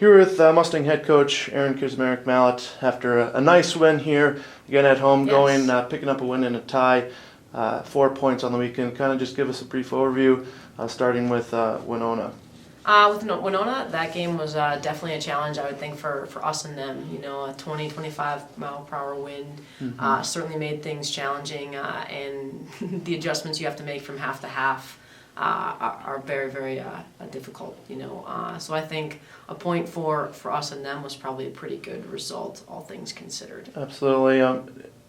Here with Mustang head coach Erin Kasmarik-Mallett after a nice win here, again at home, picking up a win and a tie, 4 points on the weekend. Kind of just give us a brief overview, starting with Winona. With Winona, that game was definitely a challenge, I would think, for us and them. You know, a 20-25 mile per hour wind certainly made things challenging, and the adjustments you have to make from half to half are very, very difficult. You know, so I think a point for us and them was probably a pretty good result, all things considered. Absolutely.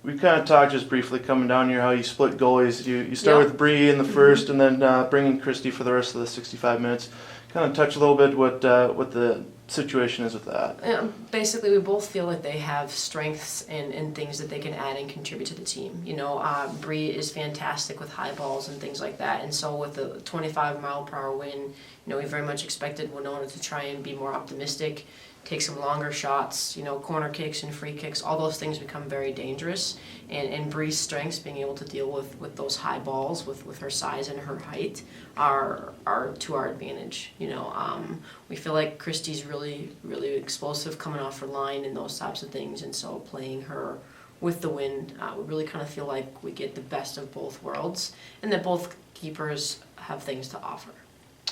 We kind of talked just briefly coming down here how you split goalies. You start with Bree in the first, and then bring in Christy for the rest of the 65 minutes. Kind of touch a little bit what the situation is with that. Basically, we both feel like they have strengths and things that they can add and contribute to the team. You know, Bree is fantastic with high balls and things like that, and so with the 25 mile per hour wind, you know, we very much expected Winona to try and be more optimistic, take some longer shots, you know, corner kicks and free kicks, all those things become very dangerous. And Bree's strengths, being able to deal with those high balls, with her size and her height, are to our advantage. You know, we feel like Christy's really, really explosive coming off her line and those types of things, and so playing her with the wind, we really kind of feel like we get the best of both worlds, and that both keepers have things to offer.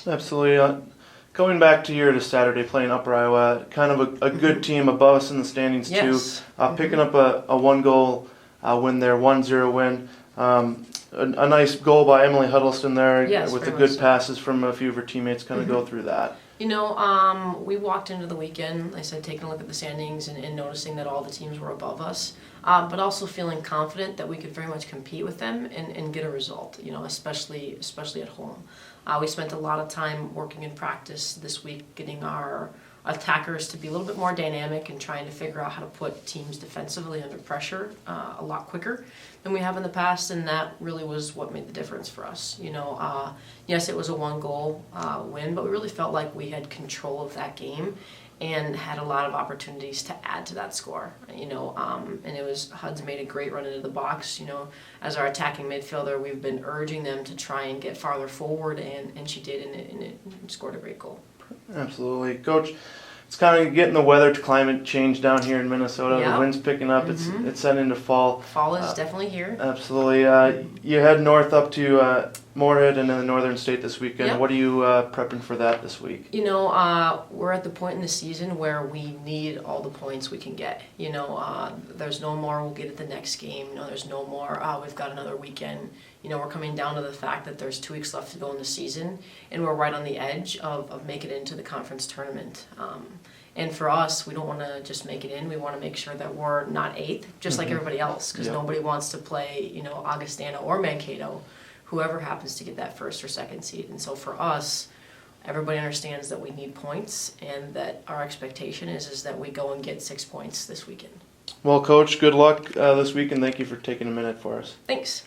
Absolutely. Going back to your Saturday playing Upper Iowa, kind of a good team above us in the standings too. Picking up a 1-goal win there, 1-0 win. A nice goal by Emily Huddleston there with the good passes from a few of her teammates. Kind of go through that. You know, we walked into the weekend, like I said, taking a look at the standings and noticing that all the teams were above us, but also feeling confident that we could very much compete with them and get a result, you know, especially at home. We spent a lot of time working in practice this week, getting our attackers to be a little bit more dynamic and trying to figure out how to put teams defensively under pressure a lot quicker than we have in the past, and that really was what made the difference for us. You know, yes, it was a 1-goal win, but we really felt like we had control of that game and had a lot of opportunities to add to that score. You know, and it was Hud's made a great run into the box. You know, as our attacking midfielder, we've been urging them to try and get farther forward, and she did, and it scored a great goal. Absolutely. Coach, it's kind of getting the weather to climate change down here in Minnesota. Yep. The wind's picking up. It's set into fall. Fall is definitely here. Absolutely. You head north up to Moorhead and in the northern state this weekend. Yep. What are you prepping for that this week? You know, we're at the point in the season where we need all the points we can get. You know, there's no more we'll get at the next game. You know, there's no more we've got another weekend. You know, we're coming down to the fact that there's 2 weeks left to go in the season, and we're right on the edge of making it into the conference tournament. And for us, we don't want to just make it in. We want to make sure that we're not 8th, just like everybody else, because nobody wants to play, you know, Augustana or Mankato, whoever happens to get that 1st or 2nd seed. And so for us, everybody understands that we need points, and that our expectation is that we go and get 6 points this weekend. Well, Coach, good luck this week, and thank you for taking a minute for us. Thanks.